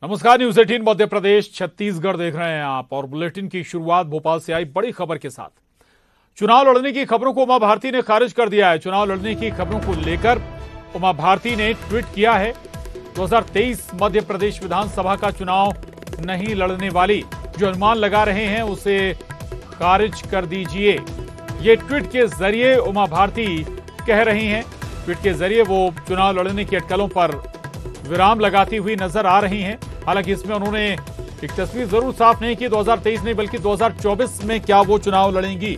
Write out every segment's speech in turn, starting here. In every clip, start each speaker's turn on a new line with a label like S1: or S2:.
S1: नमस्कार, न्यूज 18 मध्य प्रदेश छत्तीसगढ़ देख रहे हैं आप और बुलेटिन की शुरुआत भोपाल से आई बड़ी खबर के साथ। चुनाव लड़ने की खबरों को उमा भारती ने खारिज कर दिया है। चुनाव लड़ने की खबरों को लेकर उमा भारती ने ट्वीट किया है, 2023 मध्य प्रदेश विधानसभा का चुनाव नहीं लड़ने वाली जो अनुमान लगा रहे हैं उसे खारिज कर दीजिए। ये ट्वीट के जरिए उमा भारती कह रही हैं। ट्वीट के जरिए वो चुनाव लड़ने की अटकलों पर विराम लगाती हुई नजर आ रही हैं। हालांकि इसमें उन्होंने एक तस्वीर जरूर साफ नहीं की, 2023 नहीं बल्कि 2024 में क्या वो चुनाव लड़ेंगी,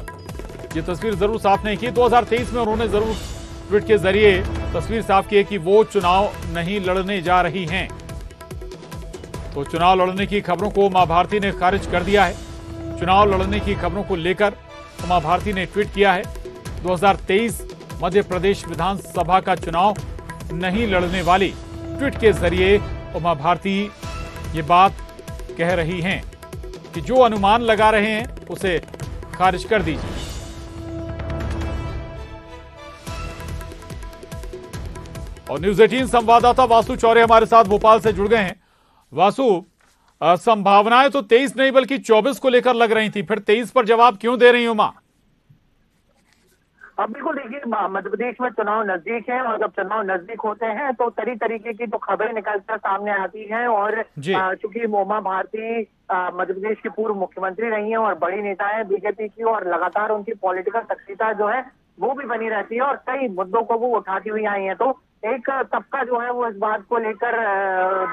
S1: ये तस्वीर जरूर साफ नहीं की। 2023 में उन्होंने जरूर ट्वीट के जरिए तस्वीर साफ की है कि वो चुनाव नहीं लड़ने जा रही हैं। तो चुनाव लड़ने की खबरों को उमा भारती ने खारिज कर दिया है। चुनाव लड़ने की खबरों को लेकर उमा भारती ने ट्वीट किया है, 2023 मध्य प्रदेश विधानसभा का चुनाव नहीं लड़ने वाली ट्वीट के जरिए उमा भारती ये बात कह रही हैं कि जो अनुमान लगा रहे हैं उसे खारिज कर दीजिए। और न्यूज 18 संवाददाता वासु चौरे हमारे साथ भोपाल से जुड़ गए हैं। वासु, संभावनाएं तो 23 नहीं बल्कि 24 को लेकर लग रही थी, फिर 23 पर जवाब क्यों दे रही उमा?
S2: अब बिल्कुल देखिए, मध्य प्रदेश में चुनाव नजदीक है और जब चुनाव नजदीक होते हैं तो तरीके की जो खबरें निकलकर सामने आती हैं। और चूंकि उमा भारती मध्य प्रदेश की पूर्व मुख्यमंत्री रही हैं और बड़ी नेता है बीजेपी की, और लगातार उनकी पॉलिटिकल सक्रियता जो है वो भी बनी रहती है और कई मुद्दों को वो उठाती हुई आई है। तो एक तबका जो है वो इस बात को लेकर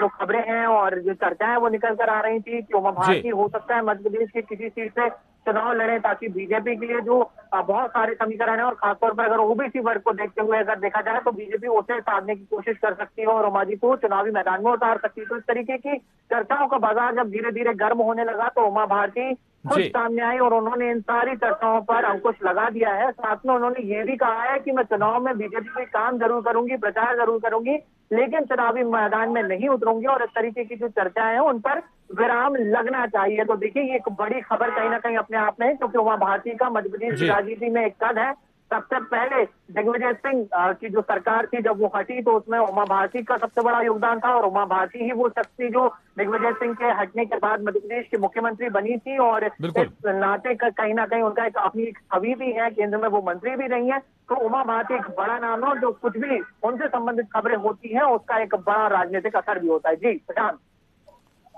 S2: जो खबरें हैं और जो चर्चाएं वो निकल कर आ रही थी कि उमा भारती हो सकता है मध्य प्रदेश की किसी सीट से चुनाव लड़े, ताकि बीजेपी के लिए जो बहुत सारे समीकरण है और खासतौर पर अगर ओबीसी वर्ग को देखते हुए अगर देखा जाए तो बीजेपी उसे साधने की कोशिश कर सकती है और उमा जी को चुनावी मैदान में उतार सकती है। तो इस तरीके की चर्चाओं का बाजार जब धीरे धीरे गर्म होने लगा तो उमा भारती खुद सामने आई और उन्होंने इन सारी चर्चाओं पर अंकुश लगा दिया है। साथ में उन्होंने ये भी कहा है कि मैं चुनाव में बीजेपी के काम जरूर करूंगी, प्रचार जरूर करूंगी, लेकिन चुनावी मैदान में नहीं उतरूंगी और इस तरीके की जो चर्चाएं हैं उन पर विराम लगना चाहिए। तो देखिए, ये एक बड़ी खबर कहीं ना कहीं अपने आप में, क्योंकि उमा भारती का मध्य प्रदेश की राजनीति में एक कद है। सबसे पहले दिग्विजय सिंह की जो सरकार थी जब वो हटी तो उसमें उमा भारती का सबसे बड़ा योगदान था और उमा भारती ही वो शक्ति जो दिग्विजय सिंह के हटने के बाद मध्य प्रदेश की मुख्यमंत्री बनी थी और इस नाते का कहीं ना कहीं उनका एक अपनी एक छवि भी है, केंद्र में वो मंत्री भी रही है। तो उमा भारती एक बड़ा नाम है और जो कुछ भी उनसे संबंधित खबरें होती है उसका एक बड़ा राजनीतिक असर भी होता है। जी प्रशांत।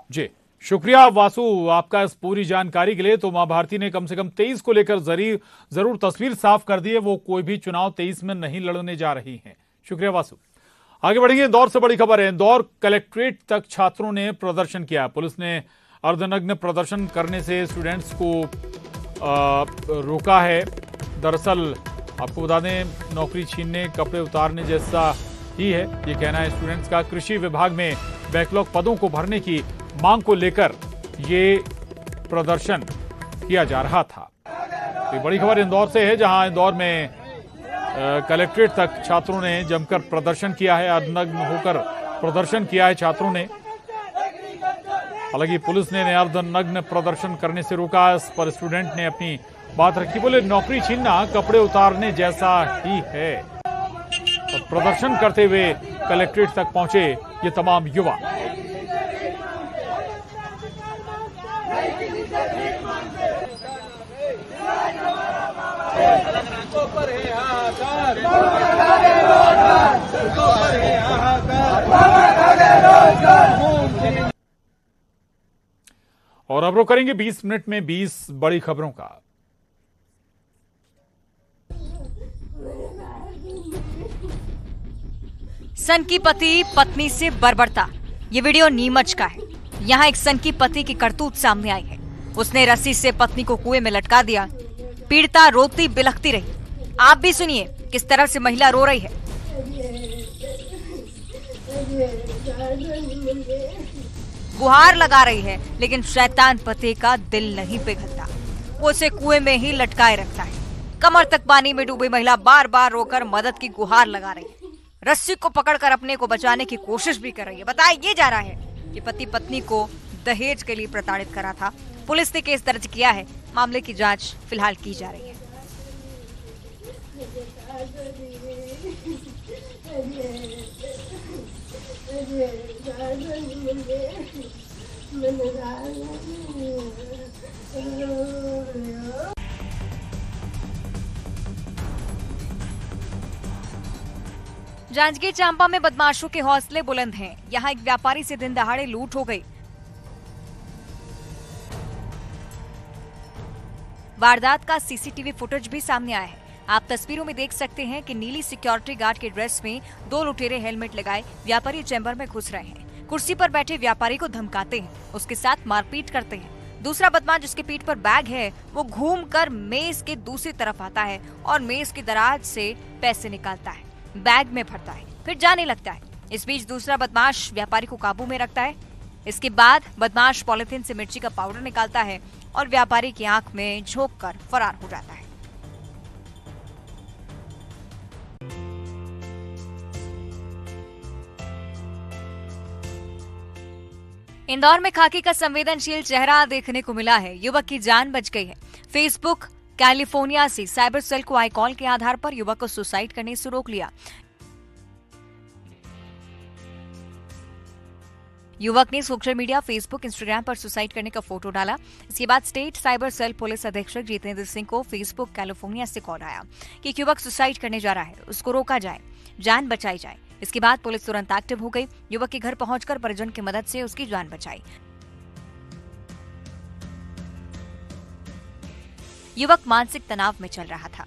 S1: जी शुक्रिया वासु आपका इस पूरी जानकारी के लिए। तो उमा भारती ने कम से कम 23 को लेकर जरूर तस्वीर साफ कर दी है, वो कोई भी चुनाव 23 में नहीं लड़ने जा रही हैं। शुक्रिया वासु। आगे बढ़ेंगे, इंदौर से बड़ी खबर है। इंदौर कलेक्ट्रेट तक छात्रों ने प्रदर्शन किया। पुलिस ने अर्धनग्न प्रदर्शन करने से स्टूडेंट्स को रोका है। दरअसल आपको बता दें, नौकरी छीनने, कपड़े उतारने जैसा ही है ये कहना है स्टूडेंट्स का। कृषि विभाग में बैकलॉग पदों को भरने की मांग को लेकर ये प्रदर्शन किया जा रहा था। तो बड़ी खबर इंदौर से है, जहां इंदौर में कलेक्ट्रेट तक छात्रों ने जमकर प्रदर्शन किया है। अर्धनग्न होकर प्रदर्शन किया है छात्रों ने। हालांकि पुलिस ने अर्धनग्न प्रदर्शन करने से रोका। इस पर स्टूडेंट ने अपनी बात रखी, बोले नौकरी छीनना कपड़े उतारने जैसा ही है। और प्रदर्शन करते हुए कलेक्ट्रेट तक पहुंचे ये तमाम युवा। और अब रुक करेंगे 20 मिनट में 20 बड़ी खबरों का।
S3: सन की पति पत्नी से बर्बरता। ये वीडियो नीमच का है। यहाँ एक सन की पति की करतूत सामने आई है। उसने रस्सी से पत्नी को कुएं में लटका दिया। पीड़िता रोती बिलखती रही। आप भी सुनिए किस तरह से महिला रो रही है। गुहार लगा रही है, लेकिन शैतान पति का दिल नहीं पिघलता। वो उसे कुएं में ही लटकाए रखता है। कमर तक पानी में डूबी महिला बार बार रोकर मदद की गुहार लगा रही है। रस्सी को पकड़कर अपने को बचाने की कोशिश भी कर रही है। बताया ये जा रहा है कि पति पत्नी को दहेज के लिए प्रताड़ित करा था। पुलिस ने केस दर्ज किया है। मामले की जांच फिलहाल की जा रही है। जांजगीर चांपा में बदमाशों के हौसले बुलंद हैं। यहां एक व्यापारी से दिन दहाड़े लूट हो गई। वारदात का सीसीटीवी फुटेज भी सामने आया है। आप तस्वीरों में देख सकते हैं कि नीली सिक्योरिटी गार्ड के ड्रेस में दो लुटेरे हेलमेट लगाए व्यापारी चैम्बर में घुस रहे हैं। कुर्सी पर बैठे व्यापारी को धमकाते हैं, उसके साथ मारपीट करते हैं। दूसरा बदमाश जिसके पीठ पर बैग है वो घूमकर मेज के दूसरी तरफ आता है और मेज के दराज से पैसे निकालता है, बैग में भरता है, फिर जाने लगता है। इस बीच दूसरा बदमाश व्यापारी को काबू में रखता है। इसके बाद बदमाश पॉलिथीन से मिर्ची का पाउडर निकालता है और व्यापारी की आंख में झोंककर फरार हो जाता है। इंदौर में खाकी का संवेदनशील चेहरा देखने को मिला है। युवक की जान बच गई है। फेसबुक कैलिफोर्निया से साइबर सेल को आई कॉल के आधार पर युवक को सुसाइड करने से रोक लिया। युवक ने सोशल मीडिया फेसबुक इंस्टाग्राम पर सुसाइड करने का फोटो डाला। इसके बाद स्टेट साइबर सेल पुलिस अधीक्षक जितेंद्र सिंह को फेसबुक कैलिफोर्निया से कॉल आया कि युवक सुसाइड करने जा रहा है, उसको रोका जाए, जान बचाई जाए। इसके बाद पुलिस तुरंत एक्टिव हो गई। युवक के घर पहुंचकर परिजन की मदद से उसकी जान बचाई। युवक मानसिक तनाव में चल रहा था।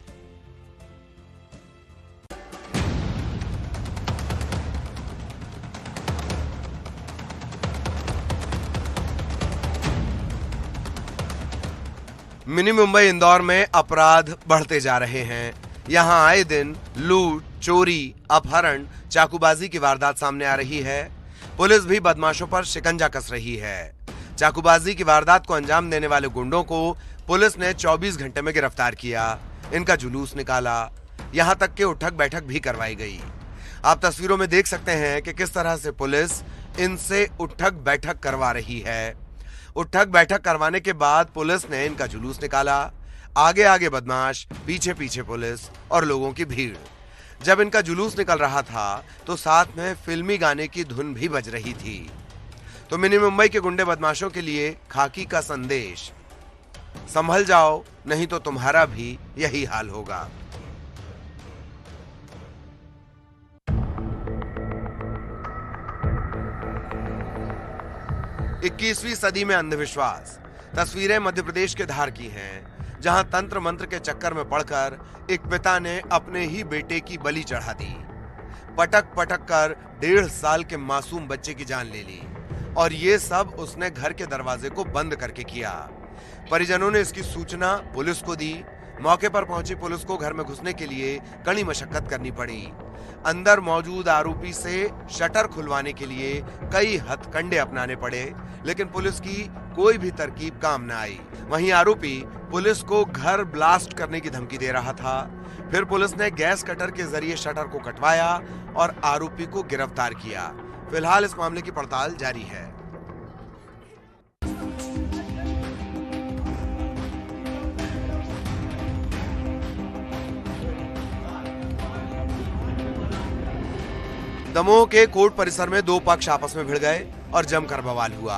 S4: मिनी मुंबई इंदौर में अपराध बढ़ते जा रहे हैं। यहां आए दिन लूट, चोरी, अपहरण, चाकूबाजी की वारदात सामने आ रही है। पुलिस भी बदमाशों पर शिकंजा कस रही है। चाकूबाजी की वारदात को अंजाम देने वाले गुंडों को पुलिस ने 24 घंटे में गिरफ्तार किया। इनका जुलूस निकाला, यहां तक कि उठक बैठक भी करवाई गई। आप तस्वीरों में देख सकते हैं कि किस तरह से पुलिस इनसे उठक बैठक करवा रही है। उठक बैठक करवाने के बाद पुलिस ने इनका जुलूस निकाला। आगे आगे बदमाश, पीछे पीछे पुलिस और लोगों की भीड़। जब इनका जुलूस निकल रहा था तो साथ में फिल्मी गाने की धुन भी बज रही थी। तो मिनी मुंबई के गुंडे बदमाशों के लिए खाकी का संदेश, संभल जाओ नहीं तो तुम्हारा भी यही हाल होगा। इक्कीसवीं सदी में अंधविश्वास। तस्वीरें मध्य प्रदेश के धार की हैं, जहां तंत्र मंत्र के चक्कर में पड़कर एक पिता ने अपने ही बेटे की बलि चढ़ा दी। पटक पटक कर 1.5 साल के मासूम बच्चे की जान ले ली और ये सब उसने घर के दरवाजे को बंद करके किया। परिजनों ने इसकी सूचना पुलिस को दी। मौके पर पहुंची पुलिस को घर में घुसने के लिए कड़ी मशक्कत करनी पड़ी। अंदर मौजूद आरोपी से शटर खुलवाने के लिए कई हथकंडे अपनाने पड़े, लेकिन पुलिस की कोई भी तरकीब काम न आई। वहीं आरोपी पुलिस को घर ब्लास्ट करने की धमकी दे रहा था। फिर पुलिस ने गैस कटर के जरिए शटर को कटवाया और आरोपी को गिरफ्तार किया। फिलहाल इस मामले की पड़ताल जारी है। दमोह के कोर्ट परिसर में दो पक्ष आपस में भिड़ गए और जमकर बवाल हुआ।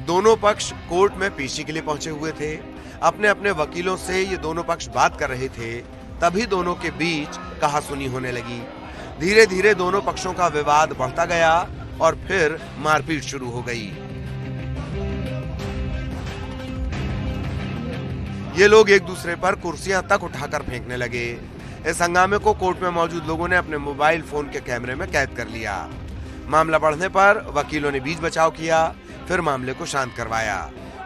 S4: दोनों पक्ष कोर्ट में पेशी के लिए पहुंचे हुए थे। अपने अपने वकीलों से ये दोनों पक्ष बात कर रहे थे। तभी दोनों के बीच कहासुनी होने लगी। धीरे धीरे दोनों पक्षों का विवाद बढ़ता गया और फिर मारपीट शुरू हो गई। ये लोग एक दूसरे पर कुर्सियां तक उठाकर फेंकने लगे। इस हंगामे को कोर्ट में मौजूद लोगों ने अपने मोबाइल फोन के कैमरे में कैद कर लिया। मामला बढ़ने पर वकीलों ने बीच बचाव किया, फिर मामले को शांत करवाया।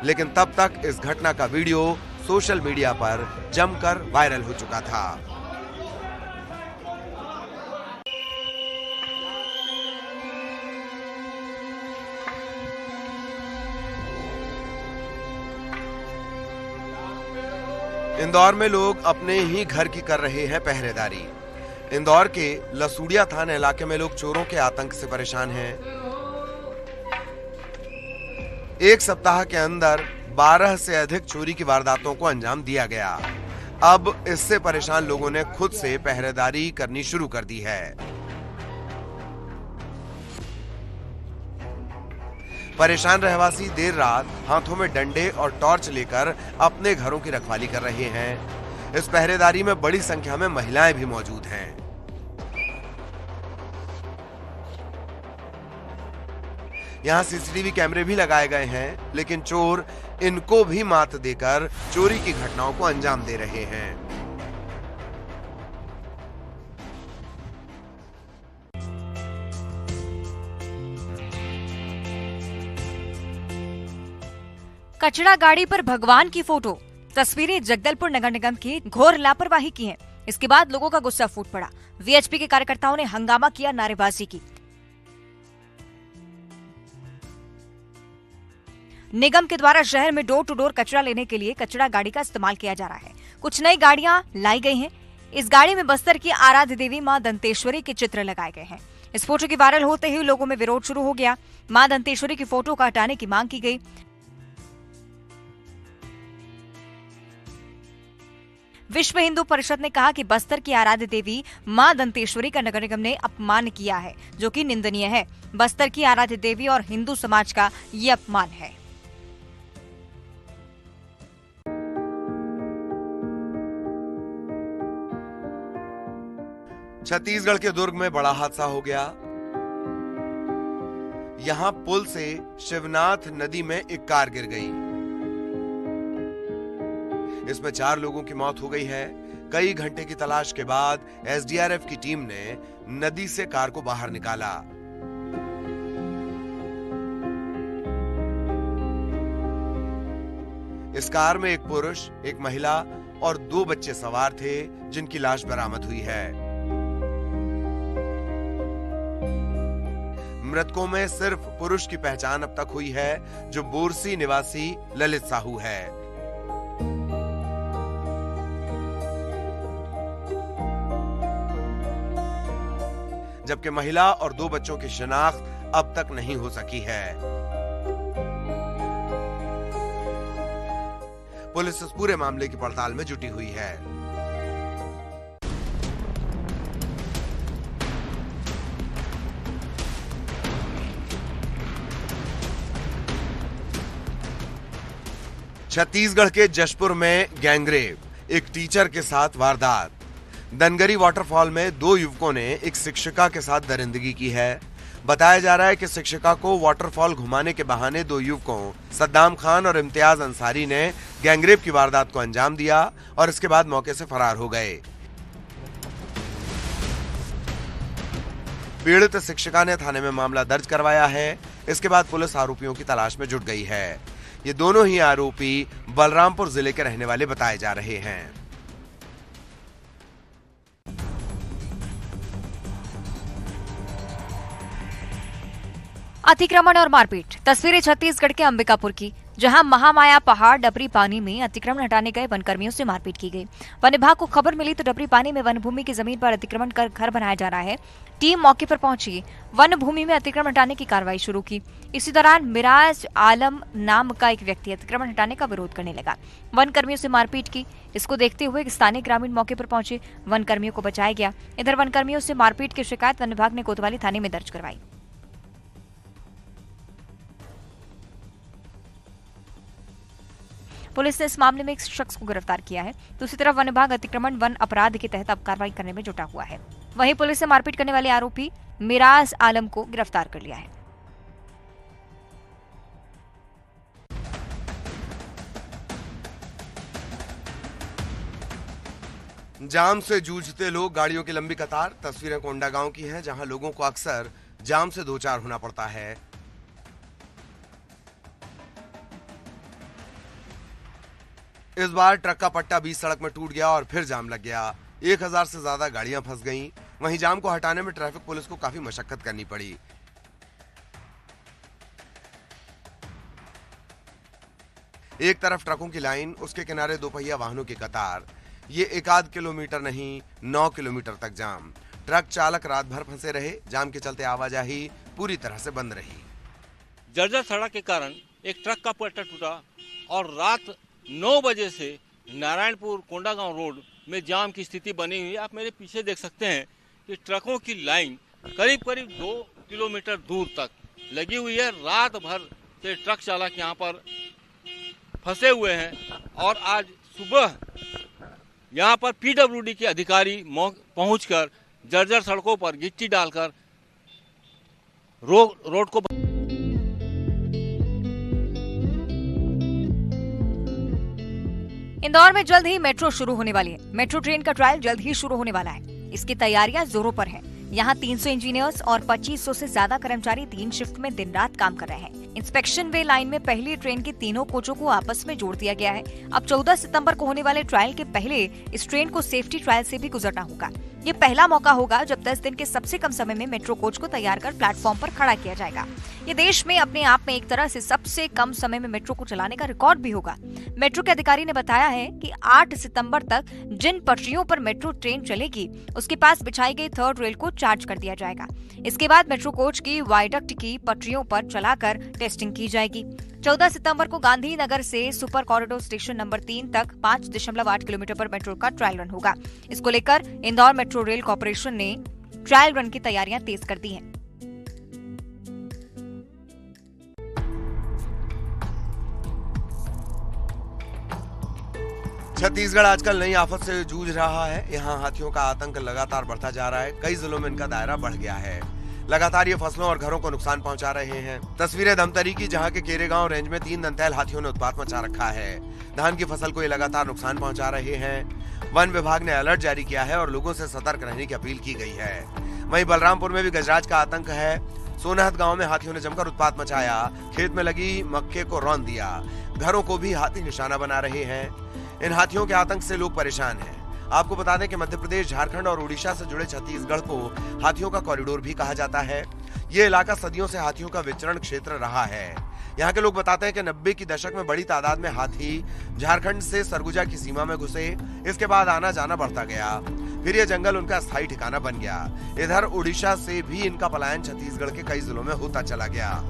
S4: लेकिन तब तक इस घटना का वीडियो सोशल मीडिया पर जमकर वायरल हो चुका था। इंदौर में लोग अपने ही घर की कर रहे हैं पहरेदारी। इंदौर के लसूड़िया थाना इलाके में लोग चोरों के आतंक से परेशान हैं। एक सप्ताह के अंदर 12 से अधिक चोरी की वारदातों को अंजाम दिया गया। अब इससे परेशान लोगों ने खुद से पहरेदारी करनी शुरू कर दी है। परेशान रहवासी देर रात हाथों में डंडे और टॉर्च लेकर अपने घरों की रखवाली कर रहे हैं। इस पहरेदारी में बड़ी संख्या में महिलाएं भी मौजूद हैं। यहाँ सीसीटीवी कैमरे भी लगाए गए हैं, लेकिन चोर इनको भी मात देकर चोरी की घटनाओं को अंजाम दे रहे हैं।
S3: कचरा गाड़ी पर भगवान की फोटो, तस्वीरें जगदलपुर नगर निगम की घोर लापरवाही की हैं। इसके बाद लोगों का गुस्सा फूट पड़ा। वीएचपी के कार्यकर्ताओं ने हंगामा किया, नारेबाजी की। निगम के द्वारा शहर में डोर टू डोर कचरा लेने के लिए कचरा गाड़ी का इस्तेमाल किया जा रहा है। कुछ नई गाड़ियां लाई गई हैं। इस गाड़ी में बस्तर की आराध्य देवी मां दंतेश्वरी के चित्र लगाए गए हैं। इस फोटो के वायरल होते ही लोगों में विरोध शुरू हो गया। मां दंतेश्वरी की फोटो को हटाने की मांग की गई। विश्व हिंदू परिषद ने कहा कि बस्तर की आराध्य देवी मां दंतेश्वरी का नगर निगम ने अपमान किया है, जो कि निंदनीय है। बस्तर की आराध्य देवी और हिंदू समाज का ये अपमान है।
S4: छत्तीसगढ़ के दुर्ग में बड़ा हादसा हो गया। यहां पुल से शिवनाथ नदी में एक कार गिर गई। इसमें 4 लोगों की मौत हो गई है। कई घंटे की तलाश के बाद एसडीआरएफ की टीम ने नदी से कार को बाहर निकाला। इस कार में एक पुरुष, एक महिला और 2 बच्चे सवार थे, जिनकी लाश बरामद हुई है। मृतकों में सिर्फ पुरुष की पहचान अब तक हुई है, जो बोरसी निवासी ललित साहू है। जबकि महिला और 2 बच्चों की शिनाख्त अब तक नहीं हो सकी है। पुलिस इस पूरे मामले की पड़ताल में जुटी हुई है। छत्तीसगढ़ के जशपुर में गैंगरेप, एक टीचर के साथ वारदात। दनगरी वाटरफॉल में 2 युवकों ने एक शिक्षिका के साथ दरिंदगी की है। बताया जा रहा है कि शिक्षिका को वाटरफॉल घुमाने के बहाने 2 युवकों सद्दाम खान और इम्तियाज अंसारी ने गैंगरेप की वारदात को अंजाम दिया और इसके बाद मौके से फरार हो गए। पीड़ित शिक्षिका ने थाने में मामला दर्ज करवाया है। इसके बाद पुलिस आरोपियों की तलाश में जुट गई है। ये दोनों ही आरोपी बलरामपुर जिले के रहने वाले बताए जा रहे हैं।
S3: अतिक्रमण और मारपीट, तस्वीरें छत्तीसगढ़ के अंबिकापुर की, जहां महामाया पहाड़ डबरी पानी में अतिक्रमण हटाने गए वनकर्मियों से मारपीट की गई। वन विभाग को खबर मिली तो डबरी पानी में वन भूमि की जमीन पर अतिक्रमण कर घर बनाया जा रहा है। टीम मौके पर पहुंची, वन भूमि में अतिक्रमण हटाने की कार्रवाई शुरू की। इसी दौरान मिराज आलम नाम का एक व्यक्ति अतिक्रमण हटाने का विरोध करने लगा। वन कर्मियों से मारपीट की। इसको देखते हुए स्थानीय ग्रामीण मौके पर पहुंचे, वन कर्मियों को बचाया गया। इधर वन कर्मियों से मारपीट की शिकायत वन विभाग ने कोतवाली थाने में दर्ज करवाई। पुलिस ने इस मामले में एक शख्स को गिरफ्तार किया है। दूसरी तरफ वन विभाग अतिक्रमण वन अपराध के तहत अब कार्रवाई करने में जुटा हुआ है। वहीं पुलिस ने मारपीट करने वाले आरोपी मिराज आलम को गिरफ्तार कर लिया है।
S4: जाम से जूझते लोग, गाड़ियों की लंबी कतार। तस्वीरें कोंडा गांव की हैं, जहां लोगों को अक्सर जाम से दो चार होना पड़ता है। इस बार ट्रक का पट्टा बीच सड़क में टूट गया और फिर जाम लग गया। 1000 से ज्यादा गाड़ियां फंस गईं। वहीं जाम को हटाने में ट्रैफिक पुलिस को काफी मशक्कत करनी पड़ी। एक तरफ ट्रकों की लाइन, उसके किनारे दोपहिया वाहनों की कतार। ये 1 किलोमीटर नहीं, 9 किलोमीटर तक जाम। ट्रक चालक रात भर फंसे रहे। जाम के चलते आवाजाही पूरी तरह से बंद रही।
S5: जर्जर सड़क के कारण एक ट्रक का पट्टा टूटा और रात 9 बजे से नारायणपुर कोंडागांव रोड में जाम की स्थिति बनी हुई है। आप मेरे पीछे देख सकते हैं कि ट्रकों की लाइन करीब 2 किलोमीटर दूर तक लगी हुई है। रात भर से ट्रक चालक यहाँ पर फंसे हुए हैं और आज सुबह यहाँ पर पीडब्ल्यूडी के अधिकारी पहुंचकर जर्जर सड़कों पर गिट्टी डालकर रोड को
S3: इंदौर में जल्द ही मेट्रो शुरू होने वाली है। मेट्रो ट्रेन का ट्रायल जल्द ही शुरू होने वाला है। इसकी तैयारियां जोरों पर है। यहाँ 300 इंजीनियर्स और 2500 से ज्यादा कर्मचारी 3 शिफ्ट में दिन रात काम कर रहे हैं। इंस्पेक्शन वे लाइन में पहली ट्रेन के तीनों कोचों को आपस में जोड़ दिया गया है। अब 14 सितंबर को होने वाले ट्रायल के पहले इस ट्रेन को सेफ्टी ट्रायल से भी गुजरना होगा। ये पहला मौका होगा जब 10 दिन के सबसे कम समय में मेट्रो कोच को तैयार कर प्लेटफॉर्म पर खड़ा किया जाएगा। ये देश में अपने आप में एक तरह से सबसे कम समय में मेट्रो को चलाने का रिकॉर्ड भी होगा। मेट्रो के अधिकारी ने बताया है कि 8 सितंबर तक जिन पटरियों पर मेट्रो ट्रेन चलेगी उसके पास बिछाई गई थर्ड रेल को चार्ज कर दिया जाएगा। इसके बाद मेट्रो कोच की वायडक्ट की पटरियों पर चलाकर टेस्टिंग की जाएगी। 14 सितंबर को गांधीनगर से सुपर कॉरिडोर स्टेशन नंबर 3 तक 5.8 किलोमीटर पर मेट्रो का ट्रायल रन होगा। इसको लेकर इंदौर मेट्रो रेल कॉर्पोरेशन ने ट्रायल रन की तैयारियां तेज कर दी हैं।
S4: छत्तीसगढ़ आजकल नई आफत से जूझ रहा है। यहाँ हाथियों का आतंक लगातार बढ़ता जा रहा है। कई जिलों में इनका दायरा बढ़ गया है। लगातार ये फसलों और घरों को नुकसान पहुंचा रहे हैं। तस्वीरें धमतरी की, जहाँ के केरेगांव रेंज में 3 दंतैल हाथियों ने उत्पात मचा रखा है। धान की फसल को ये लगातार नुकसान पहुंचा रहे हैं। वन विभाग ने अलर्ट जारी किया है और लोगों से सतर्क रहने की अपील की गई है। वहीं बलरामपुर में भी गजराज का आतंक है। सोनहत गांव में हाथियों ने जमकर उत्पात मचाया। खेत में लगी मक्के को रौंद दिया। घरों को भी हाथी निशाना बना रहे हैं। इन हाथियों के आतंक से लोग परेशान हैं। आपको बता दें कि मध्य प्रदेश, झारखंड और उड़ीसा से जुड़े छत्तीसगढ़ को हाथियों का कॉरिडोर भी कहा जाता है। ये इलाका सदियों से हाथियों का विचरण क्षेत्र रहा है। यहाँ के लोग बताते हैं कि 90 की दशक में बड़ी तादाद में हाथी झारखंड से सरगुजा की सीमा में घुसे। इसके बाद आना जाना बढ़ता गया। फिर ये जंगल उनका स्थायी ठिकाना बन गया। इधर उड़ीसा से भी इनका पलायन छत्तीसगढ़ के कई जिलों में होता चला गया।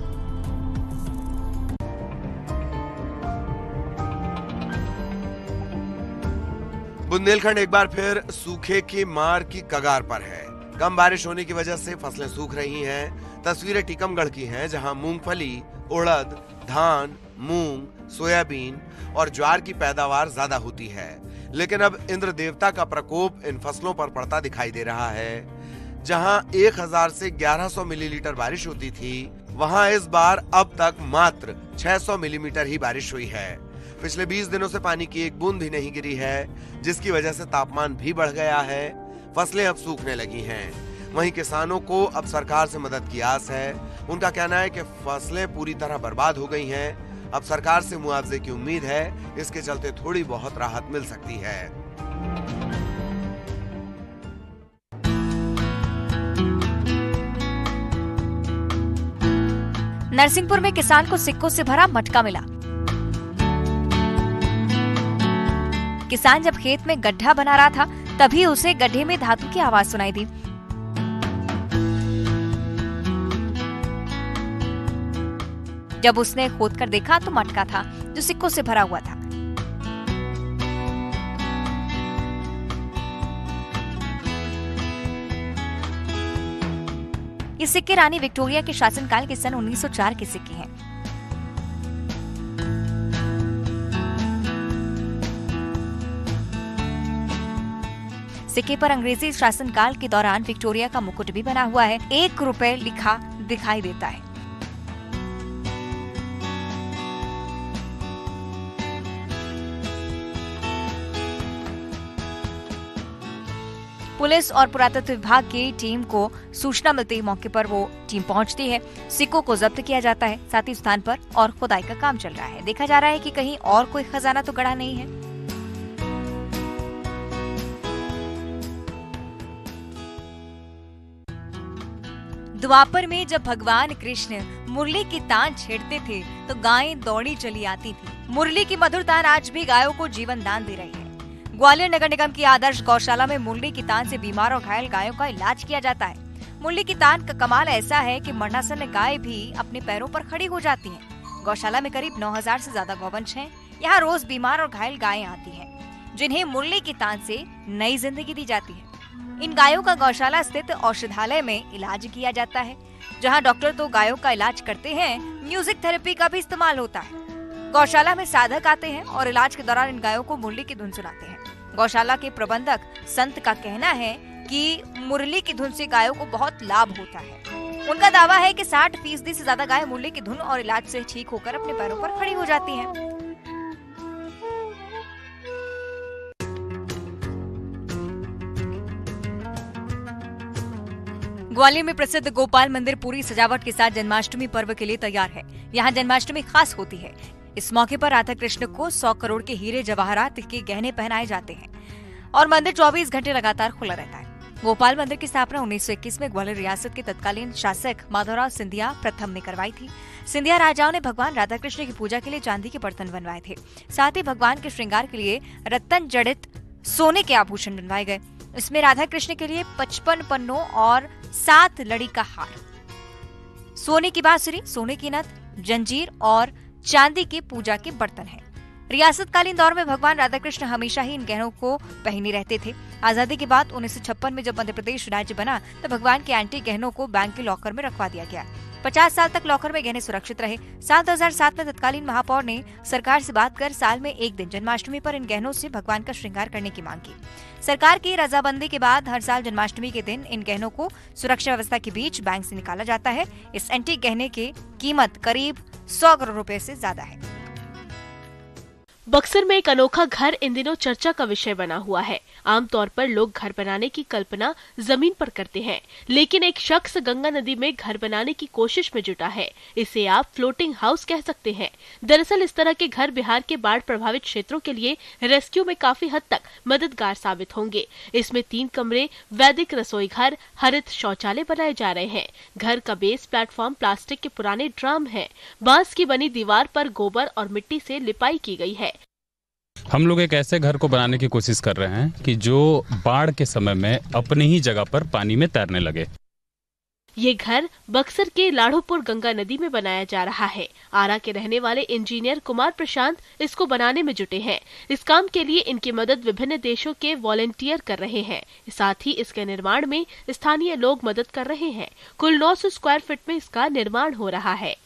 S4: बुंदेलखंड एक बार फिर सूखे की मार की कगार पर है। कम बारिश होने की वजह से फसलें सूख रही हैं। तस्वीरें टीकमगढ़ की हैं, जहां मूंगफली, उड़द, धान, मूंग, सोयाबीन और ज्वार की पैदावार ज्यादा होती है। लेकिन अब इंद्र देवता का प्रकोप इन फसलों पर पड़ता दिखाई दे रहा है। जहां 1000 से 1100 मिलीलीटर बारिश होती थी, वहां इस बार अब तक मात्र 600 मिलीमीटर ही बारिश हुई है। पिछले 20 दिनों से पानी की एक बूंद भी नहीं गिरी है, जिसकी वजह से तापमान भी बढ़ गया है। फसलें अब सूखने लगी हैं। वहीं किसानों को अब सरकार से मदद की आस है। उनका कहना है कि फसलें पूरी तरह बर्बाद हो गई हैं। अब सरकार से मुआवजे की उम्मीद है। इसके चलते थोड़ी बहुत राहत मिल सकती है।
S3: नरसिंहपुर में किसान को सिक्कों से भरा मटका मिला। किसान जब खेत में गड्ढा बना रहा था, तभी उसे गड्ढे में धातु की आवाज सुनाई दी। जब उसने खोदकर देखा तो मटका था जो सिक्कों से भरा हुआ था। ये सिक्के रानी विक्टोरिया के शासनकाल के सन 1904 के सिक्के हैं। सिक्के पर अंग्रेजी शासनकाल के दौरान विक्टोरिया का मुकुट भी बना हुआ है। 1 रुपए लिखा दिखाई देता है। पुलिस और पुरातत्व विभाग की टीम को सूचना मिलते ही मौके पर वो टीम पहुंचती है। सिक्कों को जब्त किया जाता है। साथ ही स्थान पर और खुदाई का काम चल रहा है। देखा जा रहा है कि कहीं और कोई खजाना तो गड़ा नहीं है। द्वापर में जब भगवान कृष्ण मुरली की तान छेड़ते थे तो गायें दौड़ी चली आती थी। मुरली की मधुर तान आज भी गायों को जीवन दान दे रही है। ग्वालियर नगर निगम की आदर्श गौशाला में मुरली की तान से बीमार और घायल गायों का इलाज किया जाता है। मुरली की तान का कमाल ऐसा है कि मरणासन्न गाय भी अपने पैरों पर खड़ी हो जाती हैं। गौशाला में करीब 9000 से ज्यादा गौवंश हैं। यहाँ रोज बीमार और घायल गायें आती हैं, जिन्हें मुरली की तान से नई जिंदगी दी जाती है। इन गायों का गौशाला स्थित औषधालय में इलाज किया जाता है, जहां डॉक्टर तो गायों का इलाज करते हैं, म्यूजिक थेरेपी का भी इस्तेमाल होता है। गौशाला में साधक आते हैं और इलाज के दौरान इन गायों को मुरली की धुन सुनाते हैं। गौशाला के प्रबंधक संत का कहना है कि मुरली की धुन से गायों को बहुत लाभ होता है। उनका दावा है कि 60% से ज्यादा गाय मुरली की धुन और इलाज से ठीक होकर अपने पैरों पर खड़ी हो जाती हैं। ग्वालियर में प्रसिद्ध गोपाल मंदिर पूरी सजावट के साथ जन्माष्टमी पर्व के लिए तैयार है। यहाँ जन्माष्टमी खास होती है। इस मौके पर राधा कृष्ण को 100 करोड़ के हीरे जवाहरात के गहने पहनाए जाते हैं और मंदिर 24 घंटे लगातार खुला रहता है। गोपाल मंदिर की स्थापना 1921 में ग्वालियर रियासत के तत्कालीन शासक माधवराव सिंधिया प्रथम ने करवाई थी। सिंधिया राजाओं ने भगवान राधा कृष्ण की पूजा के लिए चांदी के बर्तन बनवाए थे। साथ ही भगवान के श्रृंगार के लिए रत्न जड़ित सोने के आभूषण बनवाए गए। इसमें राधा कृष्ण के लिए 55 पन्नों और 7 लड़ी का हार, सोने की बांसुरी, सोने की नथ, जंजीर और चांदी के पूजा के बर्तन हैं। रियासतकालीन दौर में भगवान राधा कृष्ण हमेशा ही इन गहनों को पहने रहते थे। आजादी के बाद 1956 में जब मध्य प्रदेश राज्य बना तो भगवान के एंटीक गहनों को बैंक के लॉकर में रखवा दिया गया। 50 साल तक लॉकर में गहने सुरक्षित रहे। साल 2007 में तत्कालीन महापौर ने सरकार से बात कर साल में एक दिन जन्माष्टमी पर इन गहनों से भगवान का श्रृंगार करने की मांग की। सरकार की रजाबंदी के बाद हर साल जन्माष्टमी के दिन इन गहनों को सुरक्षा व्यवस्था के बीच बैंक से निकाला जाता है। इस एंटीक गहने की कीमत करीब 100 करोड़ रुपए से ज्यादा है।
S6: बक्सर में एक अनोखा घर इन दिनों चर्चा का विषय बना हुआ है। आमतौर पर लोग घर बनाने की कल्पना जमीन पर करते हैं, लेकिन एक शख्स गंगा नदी में घर बनाने की कोशिश में जुटा है। इसे आप फ्लोटिंग हाउस कह सकते हैं। दरअसल इस तरह के घर बिहार के बाढ़ प्रभावित क्षेत्रों के लिए रेस्क्यू में काफी हद तक मददगार साबित होंगे। इसमें 3 कमरे, वैदिक रसोई घर, हरित शौचालय बनाए जा रहे हैं। घर का बेस प्लेटफॉर्म प्लास्टिक के पुराने ड्रम है। बांस की बनी दीवार पर गोबर और मिट्टी से लिपाई की गई है।
S7: हम लोग एक ऐसे घर को बनाने की कोशिश कर रहे हैं कि जो बाढ़ के समय में अपनी ही जगह पर पानी में तैरने लगे।
S6: ये घर बक्सर के लाढ़ोपुर गंगा नदी में बनाया जा रहा है। आरा के रहने वाले इंजीनियर कुमार प्रशांत इसको बनाने में जुटे हैं। इस काम के लिए इनकी मदद विभिन्न देशों के वॉलंटियर कर रहे हैं। साथ ही इसके निर्माण में स्थानीय लोग मदद कर रहे हैं। कुल 900 स्क्वायर फीट में इसका निर्माण हो रहा है।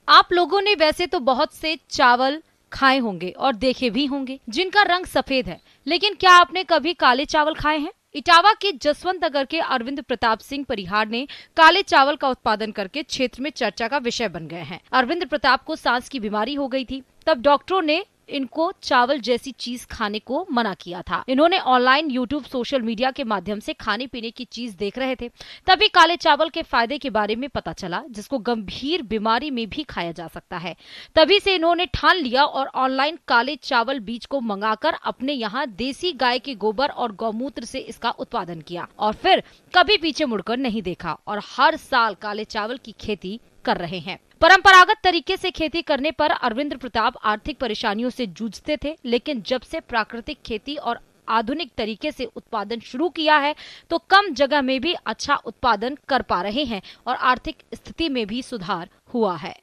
S8: आप लोगों ने वैसे तो बहुत से चावल खाए होंगे और देखे भी होंगे जिनका रंग सफेद है, लेकिन क्या आपने कभी काले चावल खाए हैं? इटावा के जसवंत नगर के अरविंद प्रताप सिंह परिहार ने काले चावल का उत्पादन करके क्षेत्र में चर्चा का विषय बन गए हैं। अरविंद प्रताप को सांस की बीमारी हो गई थी, तब डॉक्टरों ने इनको चावल जैसी चीज खाने को मना किया था। इन्होंने ऑनलाइन, यूट्यूब, सोशल मीडिया के माध्यम से खाने पीने की चीज देख रहे थे। तभी काले चावल के फायदे के बारे में पता चला, जिसको गंभीर बीमारी में भी खाया जा सकता है। तभी से इन्होंने ठान लिया और ऑनलाइन काले चावल बीज को मंगाकर अपने यहाँ देसी गाय के गोबर और गौमूत्र से इसका उत्पादन किया और फिर कभी पीछे मुड़कर नहीं देखा और हर साल काले चावल की खेती कर रहे हैं। परंपरागत तरीके से खेती करने पर अरविंद प्रताप आर्थिक परेशानियों से जूझते थे, लेकिन जब से प्राकृतिक खेती और आधुनिक तरीके से उत्पादन शुरू किया है तो कम जगह में भी अच्छा उत्पादन कर पा रहे हैं और आर्थिक स्थिति में भी सुधार हुआ है।